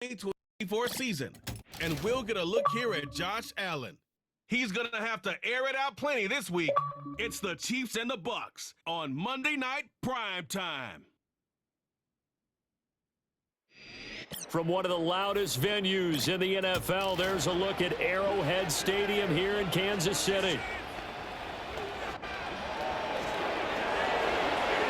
2024 season. And we'll get a look here at Josh Allen. He's going to have to air it out plenty this week. It's the Chiefs and the Bucs on Monday Night Prime Time. From one of the loudest venues in the NFL, there's a look at Arrowhead Stadium here in Kansas City.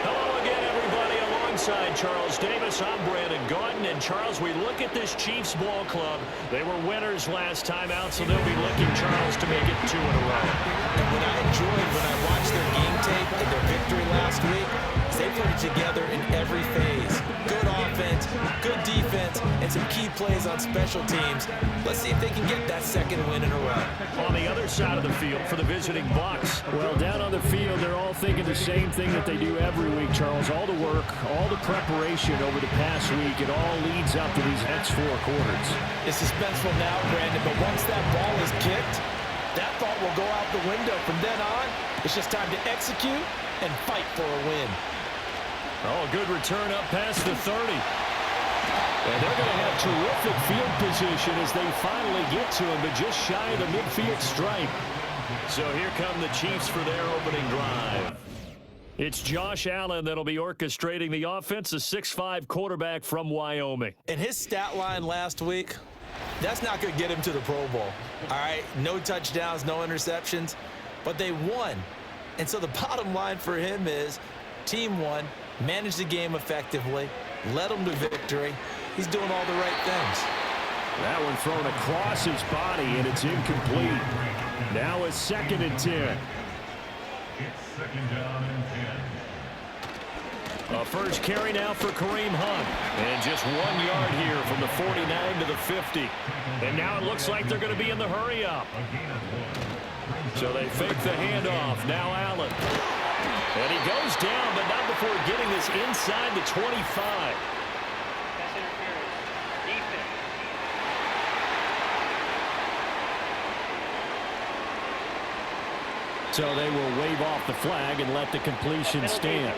Hello again, everybody. Alongside Charles Davis, I'm Brandon Gaudin. And Charles, we look at this Chiefs ball club. They were winners last time out, so they'll be looking, Charles, to make it 2 in a row. And what I enjoyed when I watched their game tape and their victory last week is they put it together in every phase. Good offense, good defense, and some key plays on special teams. Let's see if they can get that second win in a row. On the other side of the field for the visiting Bucs. Well, down on the field, they're all thinking the same thing that they do every week, Charles. All the work, all the preparation over the past week, it all leads up to these next 4 quarters. It's suspenseful now, Brandon, but once that ball is kicked, that thought will go out the window. From then on, it's just time to execute and fight for a win. Oh, good return up past the 30. And they're going to have terrific field position as they finally get to him, but just shy of the midfield stripe. So here come the Chiefs for their opening drive. It's Josh Allen that'll be orchestrating the offense, a 6'5" quarterback from Wyoming. And his stat line last week, that's not going to get him to the Pro Bowl. All right, no touchdowns, no interceptions, but they won. And so the bottom line for him is team won, managed the game effectively, led them to victory. He's doing all the right things. That one thrown across his body, and it's incomplete. Now a 2nd and 10. It's 2nd down and 10. A first carry now for Kareem Hunt. And just 1 yard here from the 49 to the 50. And now it looks like they're going to be in the hurry-up. So they fake the handoff. Now Allen. And he goes down, but not before getting this inside the 25. Pass interference. Defense. So they will wave off the flag and let the completion stand.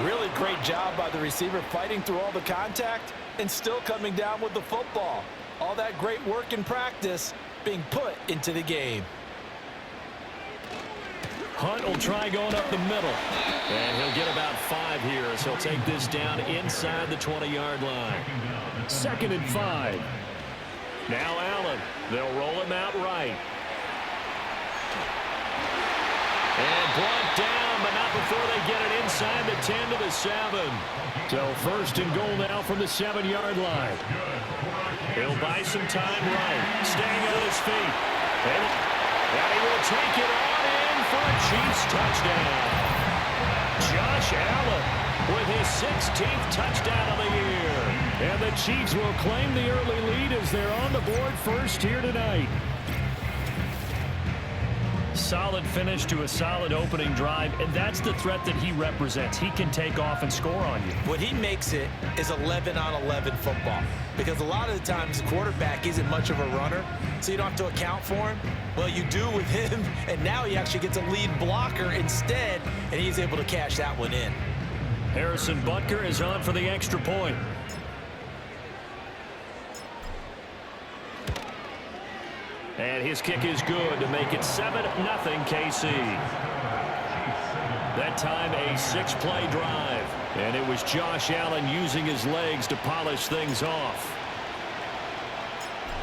Really great job by the receiver fighting through all the contact and still coming down with the football. All that great work in practice being put into the game. Hunt will try going up the middle. And he'll get about 5 here as he'll take this down inside the 20-yard line. 2nd and 5. Now Allen. They'll roll him out right. And brought down, but not before they get it inside the 10 to the 7. So 1st and goal now from the 7-yard line. He'll buy some time right. Staying on his feet. And he will take it on in for a Chiefs touchdown. Josh Allen with his 16th touchdown of the year. And the Chiefs will claim the early lead as they're on the board first here tonight. Solid finish to a solid opening drive, and that's the threat that he represents. He can take off and score on you. What he makes it is 11-on-11 football, because a lot of the times the quarterback isn't much of a runner, so you don't have to account for him. Well, you do with him, and now he actually gets a lead blocker instead, and he's able to cash that one in. Harrison Butker is on for the extra point. And his kick is good to make it 7-0 KC. That time a 6-play drive. And it was Josh Allen using his legs to polish things off.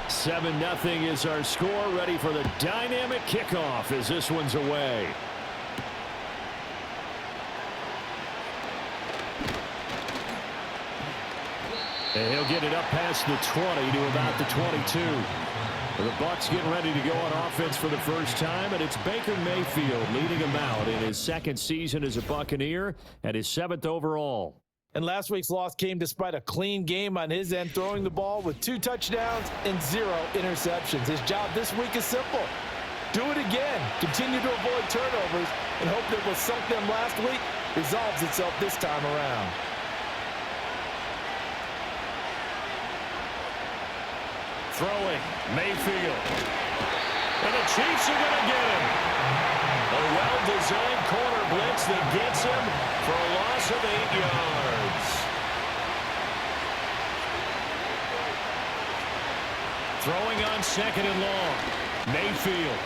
7-0 is our score. Ready for the dynamic kickoff as this one's away. And he'll get it up past the 20 to about the 22. The Bucs getting ready to go on offense for the first time, and it's Baker Mayfield leading him out in his 2nd season as a Buccaneer and his 7th overall. And last week's loss came despite a clean game on his end, throwing the ball with 2 touchdowns and 0 interceptions. His job this week is simple. Do it again. Continue to avoid turnovers and hope that what sunk them last week resolves itself this time around. Throwing, Mayfield. And the Chiefs are going to get him. A well-designed corner blitz that gets him for a loss of 8 yards. Throwing on second and long. Mayfield.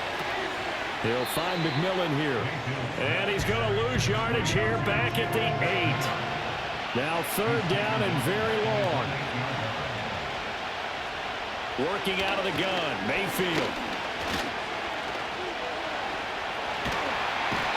He'll find McMillan here. And he's going to lose yardage here back at the 8. Now third down and very long. Working out of the gun. Mayfield.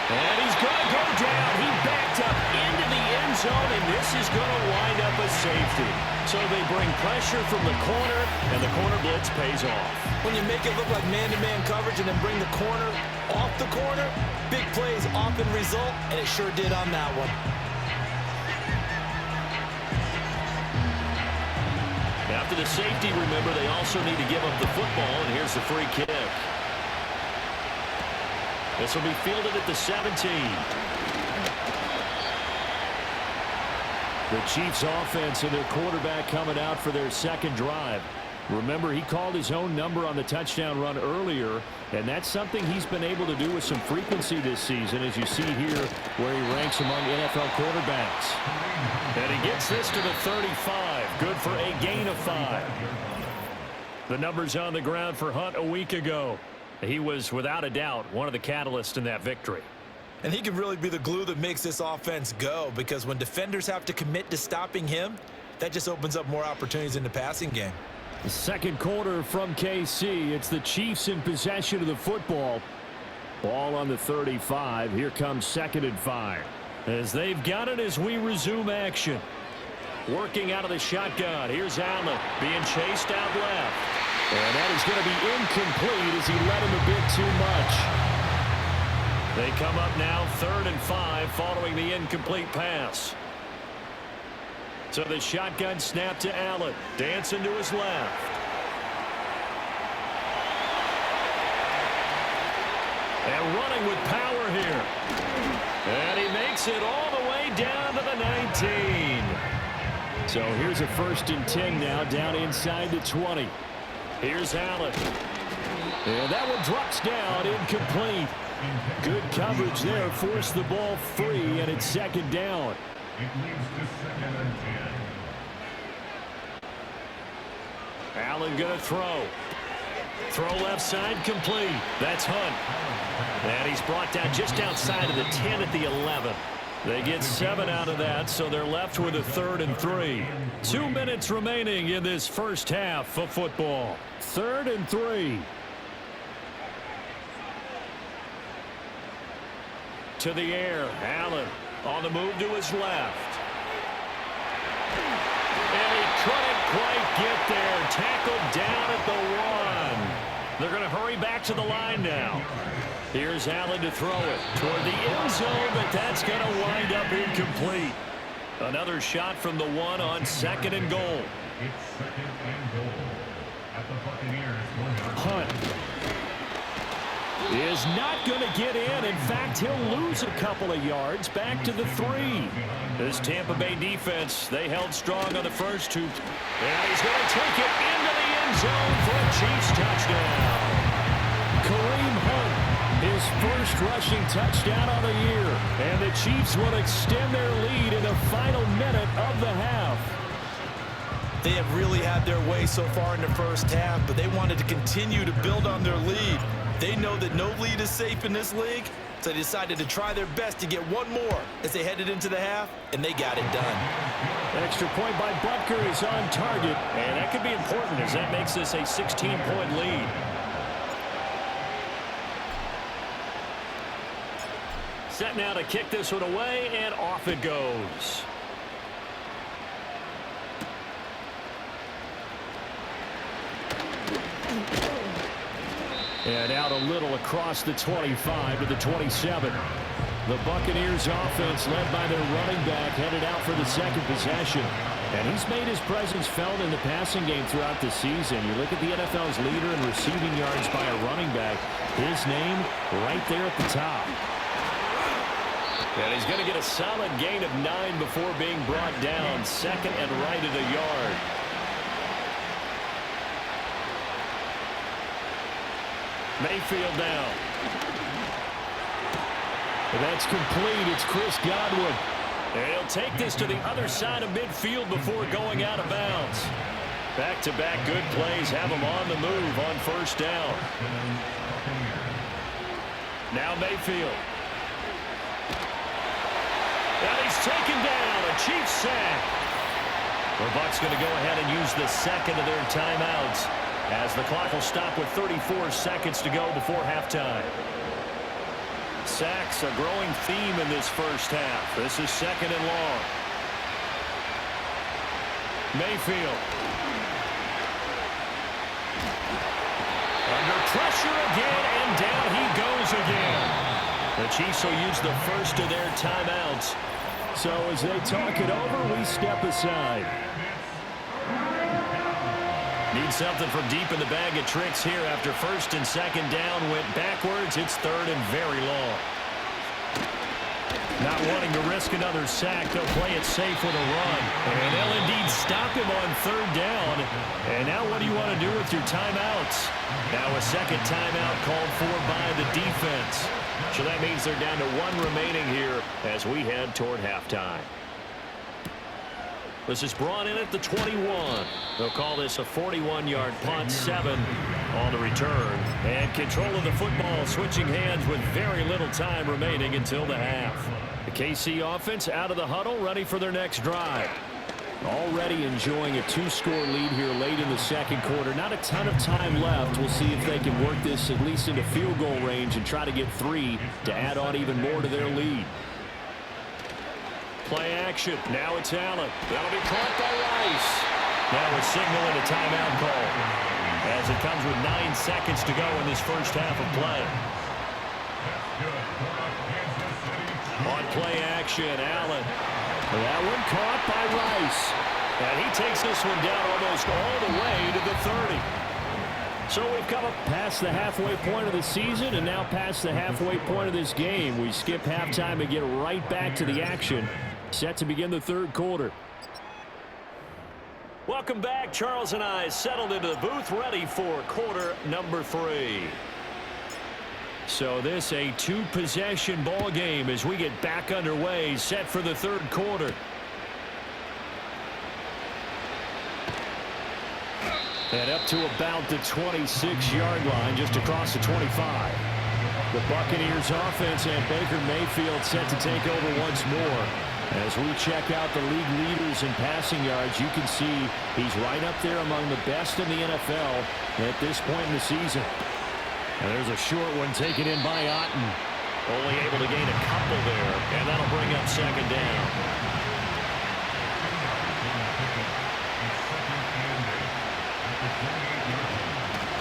And he's going to go down. He backed up into the end zone, and this is going to wind up a safety. So they bring pressure from the corner, and the corner blitz pays off. When you make it look like man-to-man coverage and then bring the corner off the corner, big plays often result, and it sure did on that one. After the safety, remember, they also need to give up the football, and here's the free kick. This will be fielded at the 17. The Chiefs offense and their quarterback coming out for their second drive. Remember, he called his own number on the touchdown run earlier, and that's something he's been able to do with some frequency this season, as you see here where he ranks among NFL quarterbacks. And he gets this to the 35. Good for a gain of 5. The numbers on the ground for Hunt a week ago. He was, without a doubt, one of the catalysts in that victory. And he can really be the glue that makes this offense go, because when defenders have to commit to stopping him, that just opens up more opportunities in the passing game. The second quarter from KC. It's the Chiefs in possession of the football. Ball on the 35. Here comes 2nd and 5. As they've got it as we resume action. Working out of the shotgun. Here's Allen being chased out left. And that is going to be incomplete as he led him a bit too much. They come up now 3rd and 5 following the incomplete pass. So the shotgun snap to Allen. Dancing to his left. And running with power here. And he makes it all the way down to the 19. So here's a 1st and 10 now down inside the 20. Here's Allen. And that one drops down, incomplete. Good coverage there, forced the ball free, and it's 2nd down. It leads to 2nd and 10. Allen going to throw. Throw left side, complete. That's Hunt. And he's brought down just outside of the 10 at the 11. They get 7 out of that, so they're left with a 3rd and 3. 2 minutes remaining in this first half of football. 3rd and 3. To the air. Allen on the move to his left. And he couldn't quite get there. Tackled down at the 1. They're going to hurry back to the line now. Here's Allen to throw it toward the end zone, but that's going to wind up incomplete. Another shot from the 1 on 2nd and goal. It's 2nd and goal at the Buccaneers 1. Hunt is not going to get in. In fact, he'll lose a couple of yards back to the 3. This Tampa Bay defense, they held strong on the first 2. And he's going to take it into the end zone for a Chiefs touchdown. Kareem Hunt, his first rushing touchdown of the year. And the Chiefs will extend their lead in the final minute of the half. They have really had their way so far in the first half, but they wanted to continue to build on their lead. They know that no lead is safe in this league, so they decided to try their best to get one more as they headed into the half, and they got it done. Extra point by Butker is on target, and that could be important as that makes this a 16-point lead. Set now to kick this one away, and off it goes. And out a little across the 25 to the 27. The Buccaneers offense, led by their running back, headed out for the second possession. And he's made his presence felt in the passing game throughout the season. You look at the NFL's leader in receiving yards by a running back. His name right there at the top. And he's going to get a solid gain of 9 before being brought down. 2nd and right at a yard. Mayfield down. And that's complete. It's Chris Godwin. And he'll take this to the other side of midfield before going out of bounds. Back-to-back good plays have them on the move on first down. Now Mayfield. And he's taken down. A Chiefs sack. The Bucs going to go ahead and use the second of their timeouts as the clock will stop with 34 seconds to go before halftime. Sacks a growing theme in this first half. This is second and long. Mayfield. Under pressure again, and down he goes again. The Chiefs will use the first of their timeouts. So as they talk it over, we step aside. Need something from deep in the bag of tricks here after first and second down went backwards. It's third and very long. Not wanting to risk another sack, they'll play it safe with a run. And they'll indeed stop him on third down. And now what do you want to do with your timeouts? Now a second timeout called for by the defense. So that means they're down to one remaining here as we head toward halftime. This is brought in at the 21. They'll call this a 41-yard punt, 7 on the return. And control of the football switching hands with very little time remaining until the half. The KC offense out of the huddle, ready for their next drive. Already enjoying a 2-score lead here late in the second quarter. Not a ton of time left. We'll see if they can work this at least into field goal range and try to get 3 to add on even more to their lead. Play action. Now it's Allen. That'll be caught by Rice. Now a signal and a timeout call as it comes with 9 seconds to go in this first half of play. On play action, Allen. That one caught by Rice. And he takes this one down almost all the way to the 30. So we've come up past the halfway point of the season and now past the halfway point of this game. We skip halftime and get right back to the action. Set to begin the third quarter. Welcome back. Charles and I settled into the booth ready for quarter number 3. So this a 2-possession ball game as we get back underway, set for the third quarter. And up to about the 26-yard line, just across the 25. The Buccaneers offense and Baker Mayfield set to take over once more. As we check out the league leaders in passing yards, you can see he's right up there among the best in the NFL at this point in the season. And there's a short one taken in by Otten. Only able to gain a couple there, and that'll bring up second down.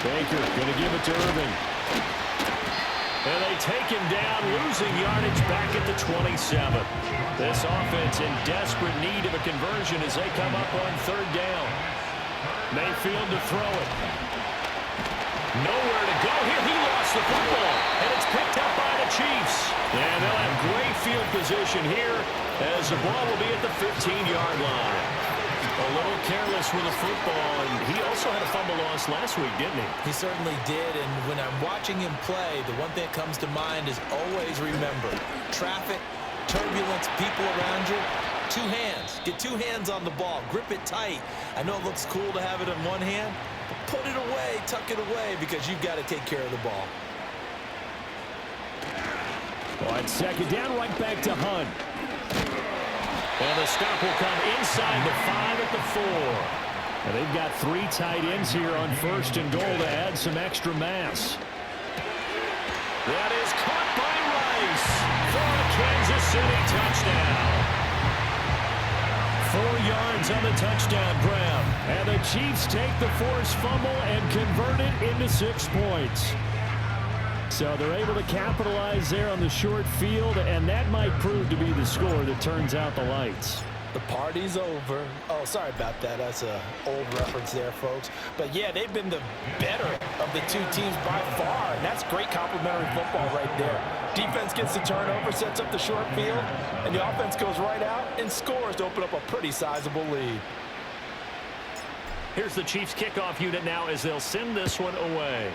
Baker going to give it to Irvin. And they take him down, losing yardage back at the 27. This offense in desperate need of a conversion as they come up on third down. Mayfield to throw it. Nowhere to go here. He lost the football, and it's picked up by the Chiefs. And they'll have great field position here as the ball will be at the 15-yard line. A little careless with the football, and he also had a fumble loss last week, didn't he? He certainly did, and when I'm watching him play, the one thing that comes to mind is always remember, traffic, turbulence, people around you, 2 hands. Get 2 hands on the ball. Grip it tight. I know it looks cool to have it in one hand, but put it away, tuck it away, because you've got to take care of the ball. On second down, right back to Hunt. And the stop will come inside the 5 at the 4. And they've got 3 tight ends here on first and goal to add some extra mass. That is caught by Rice for a Kansas City touchdown. 4 yards on the touchdown grab. And the Chiefs take the forced fumble and convert it into 6 points. So they're able to capitalize there on the short field, and that might prove to be the score that turns out the lights. The party's over. Oh, sorry about that. That's an old reference there, folks. But, yeah, they've been the better of the 2 teams by far, and that's great complimentary football right there. Defense gets the turnover, sets up the short field, and the offense goes right out and scores to open up a pretty sizable lead. Here's the Chiefs kickoff unit now as they'll send this one away.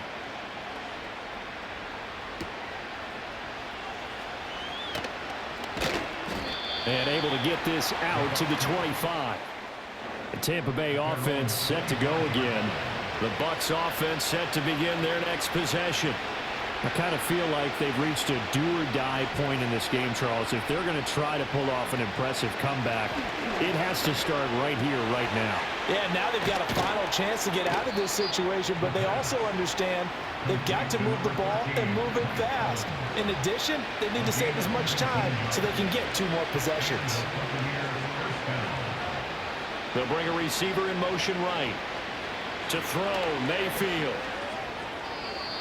And able to get this out to the 25. The Tampa Bay offense set to go again. The Bucs offense set to begin their next possession. I kind of feel like they've reached a do-or-die point in this game, Charles. If they're going to try to pull off an impressive comeback, it has to start right here, right now. Yeah, now they've got a final chance to get out of this situation, but they also understand they've got to move the ball and move it fast. In addition, they need to save as much time so they can get 2 more possessions. They'll bring a receiver in motion right. To throw, Mayfield.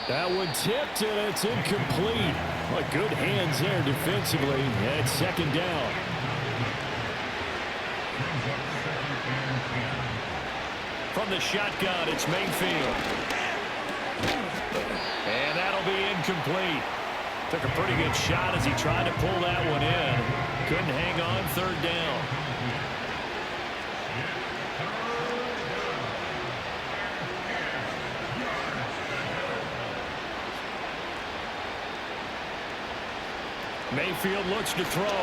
That one tipped, and it's incomplete. Well, good hands there defensively. And it's second down. From the shotgun, it's Mayfield. And that'll be incomplete. Took a pretty good shot as he tried to pull that one in. Couldn't hang on, third down. Mayfield looks to throw.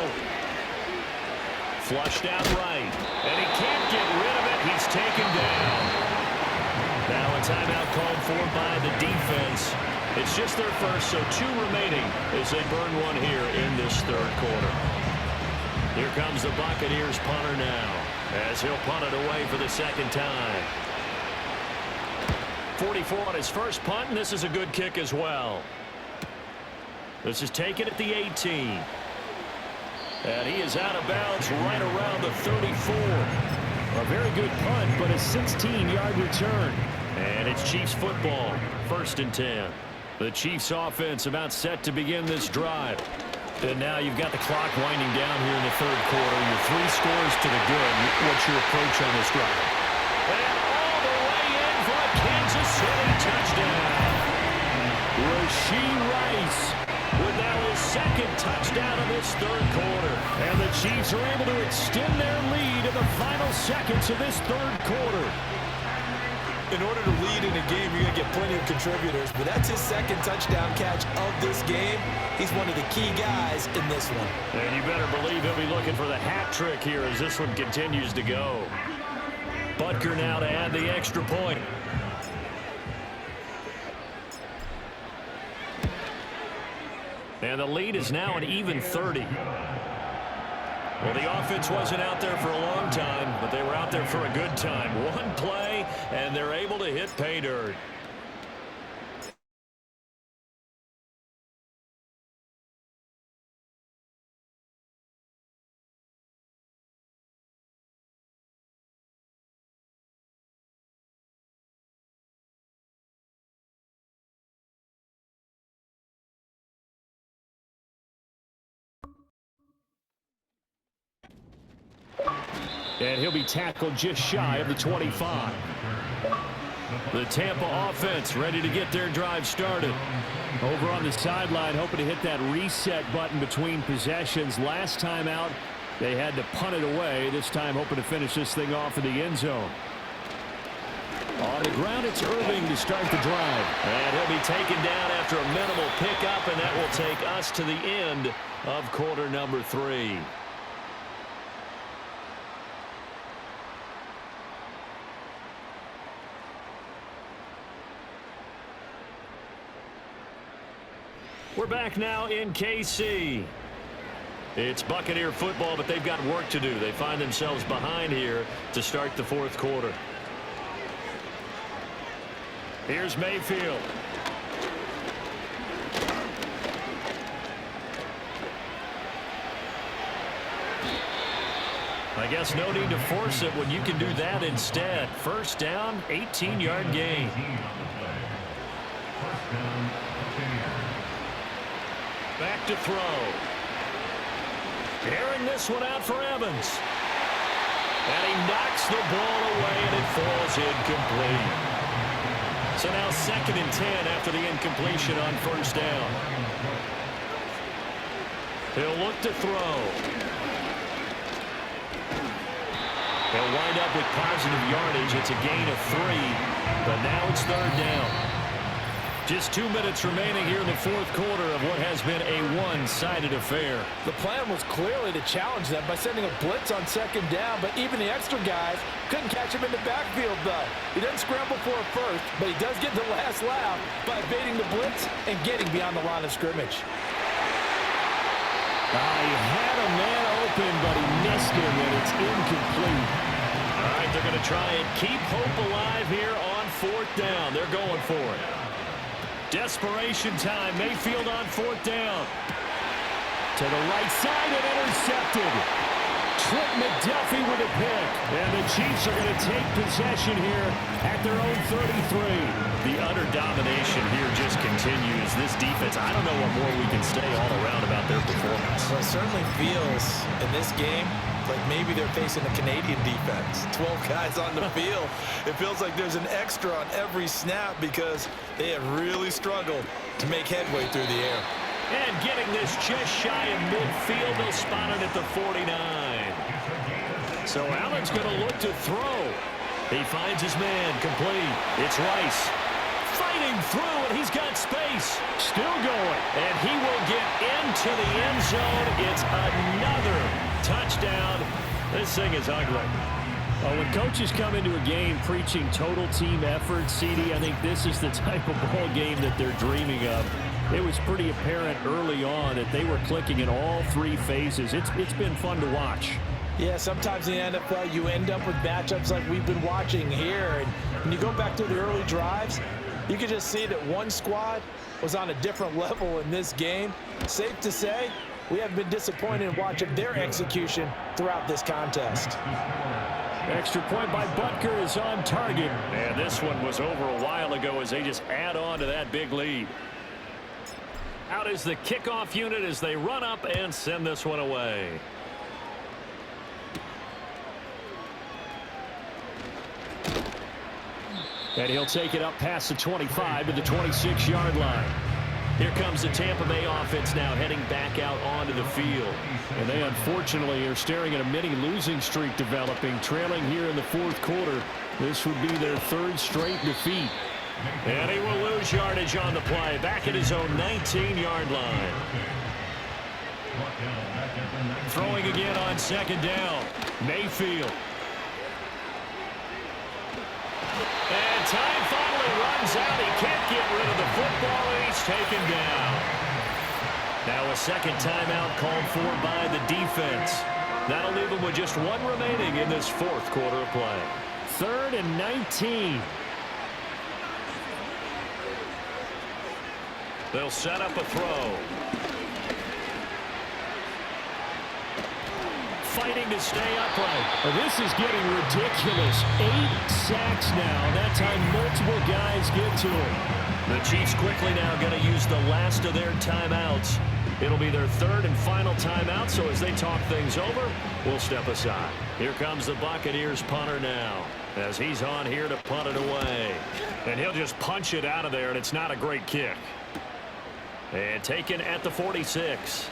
Flushed out right. And he can't get rid of it. He's taken down. Now a timeout called for by the defense. It's just their first, so 2 remaining as they burn one here in this third quarter. Here comes the Buccaneers punter now as he'll punt it away for the second time. 44 on his first punt, and this is a good kick as well. This is taken at the 18. And he is out of bounds right around the 34. A very good punt, but a 16-yard return. And it's Chiefs football, 1st and 10. The Chiefs offense about set to begin this drive. And now you've got the clock winding down here in the third quarter. Your 3 scores to the good. What's your approach on this drive? And all the way in for a Kansas City touchdown. Rashee Rice with now his 2nd touchdown of this third quarter. And the Chiefs are able to extend their lead in the final seconds of this third quarter. In order to lead in a game, you're going to get plenty of contributors, but that's his 2nd touchdown catch of this game. He's one of the key guys in this one. And you better believe he'll be looking for the hat trick here as this one continues to go. Butker now to add the extra point. And the lead is now an even 30. Well, the offense wasn't out there for a long time, but they were out there for a good time. One play, and they're able to hit pay dirt. And he'll be tackled just shy of the 25. The Tampa offense ready to get their drive started. Over on the sideline, hoping to hit that reset button between possessions. Last time out, they had to punt it away. This time, hoping to finish this thing off in the end zone. On the ground, it's Irving to start the drive. And he'll be taken down after a minimal pickup, and that will take us to the end of quarter number 3. We're back now in KC. It's Buccaneer football, but they've got work to do. They find themselves behind here to start the fourth quarter. Here's Mayfield. I guess no need to force it when you can do that instead. First down, 18-yard gain. Back to throw. Airing this one out for Evans. And he knocks the ball away, and it falls incomplete. So now 2nd and 10 after the incompletion on first down. He'll look to throw. He'll wind up with positive yardage. It's a gain of 3, but now it's 3rd down. Just 2 minutes remaining here in the fourth quarter of what has been a one-sided affair. The plan was clearly to challenge them by sending a blitz on second down, but even the extra guys couldn't catch him in the backfield, though. He doesn't scramble for a first, but he does get the last laugh by evading the blitz and getting beyond the line of scrimmage. He had a man open, but he missed him, and it's incomplete. All right, they're going to try and keep hope alive here on fourth down. They're going for it. Desperation time. Mayfield on fourth down. To the right side and intercepted. Trent McDuffie with a pick. And the Chiefs are going to take possession here at their own 33. The utter domination here just continues. This defense, I don't know what more we can say all around about their performance. Well, it certainly feels in this game like maybe they're facing a Canadian defense. 12 guys on the field. It feels like there's an extra on every snap because they have really struggled to make headway through the air. And getting this just shy of midfield, they'll spot it at the 49. So Allen's going to look to throw. He finds his man, complete. It's Rice. Fighting through, and he's got space. Still going, and he will get into the end zone. It's another touchdown. This thing is ugly. When coaches come into a game preaching total team effort, CD, I think this is the type of ball game that they're dreaming of. It was pretty apparent early on that they were clicking in all three phases. It's been fun to watch. Yeah, sometimes in the NFL you end up with matchups like we've been watching here. And when you go back to the early drives, you can just see that one squad was on a different level in this game. Safe to say, we have been disappointed in watching their execution throughout this contest. Extra point by Butker is on target. And this one was over a while ago as they just add on to that big lead. Out is the kickoff unit as they run up and send this one away. And he'll take it up past the 25 to the 26-yard line. Here comes the Tampa Bay offense now heading back out onto the field. And they unfortunately are staring at a mini losing streak developing, trailing here in the fourth quarter. This would be their third straight defeat. And he will lose yardage on the play, back at his own 19-yard line. Throwing again on second down. Mayfield. And time finally runs out. He can't get rid of the football, and he's taken down. Now a second timeout called for by the defense. That'll leave him with just one remaining in this fourth quarter of play. 3rd and 19. They'll set up a throw. Fighting to stay upright. This is getting ridiculous. 8 sacks now. That time multiple guys get to him. The Chiefs quickly now going to use the last of their timeouts. It'll be their third and final timeout, so as they talk things over, we'll step aside. Here comes the Buccaneers punter now, as he's on here to punt it away. And he'll just punch it out of there, and it's not a great kick. And taken at the 46.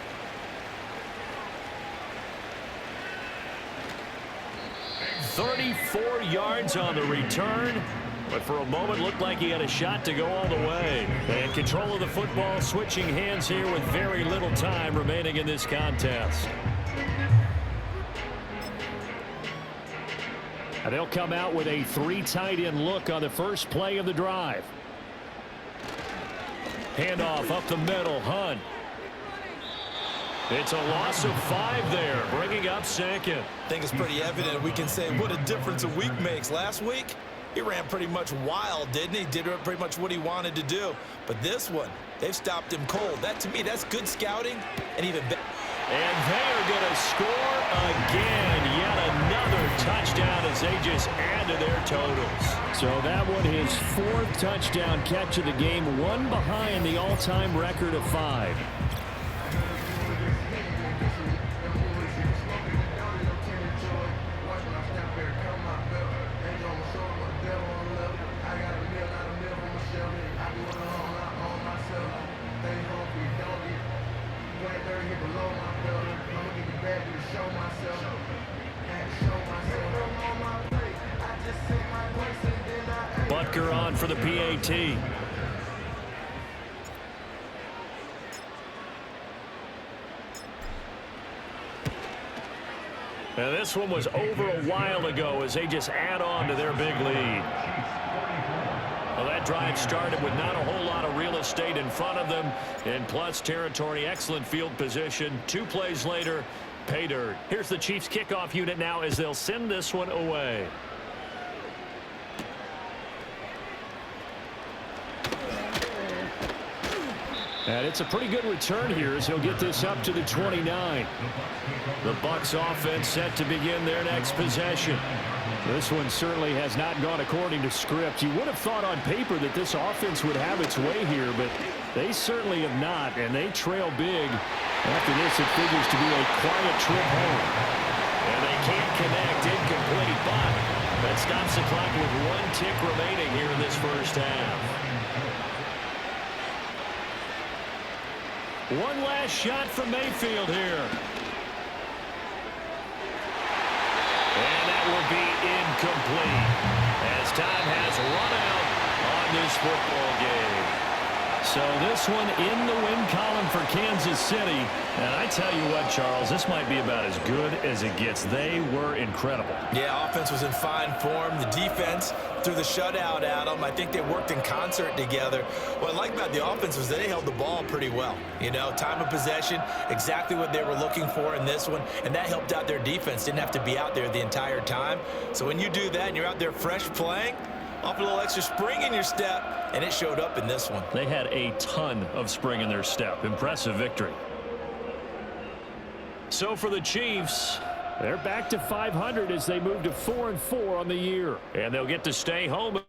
$34 yards on the return, but for a moment looked like he had a shot to go all the way. And control of the football switching hands here with very little time remaining in this contest. And they'll come out with a 3 tight end look on the first play of the drive. Handoff up the middle, Hunt. It's a loss of 5 there, bringing up second. I think it's pretty evident. We can say what a difference a week makes. Last week, he ran pretty much wild, didn't he? Did pretty much what he wanted to do. But this one, they've stopped him cold. That, to me, that's good scouting and even better. And they are going to score again. Yet another touchdown as they just add to their totals. So that one his 4th touchdown catch of the game, one behind the all-time record of 5. Butker on for the PAT. And this one was over a while ago as they just add on to their big lead. Well, that drive started with not a whole lot of real estate in front of them. In plus territory, excellent field position. 2 plays later, pay dirt. Here's the Chiefs kickoff unit now as they'll send this one away. And it's a pretty good return here as he'll get this up to the 29. The Bucs offense set to begin their next possession. This one certainly has not gone according to script. You would have thought on paper that this offense would have its way here, but they certainly have not, and they trail big. After this, it figures to be a quiet trip home. And they can't connect, incomplete, but that stops the clock with 1 tick remaining here in this first half. One last shot from Mayfield here. And that will be incomplete as time has run out on this football game. So this one in the win column for Kansas City. And I tell you what, Charles, this might be about as good as it gets. They were incredible. Yeah, offense was in fine form. The defense threw the shutout at them. I think they worked in concert together. What I like about the offense was they held the ball pretty well. You know, time of possession, exactly what they were looking for in this one, and that helped out their defense. Didn't have to be out there the entire time. So when you do that and you're out there fresh playing, off a little extra spring in your step, and it showed up in this one. They had a ton of spring in their step. Impressive victory. So for the Chiefs, they're back to 500 as they move to 4-4 on the year. And they'll get to stay home.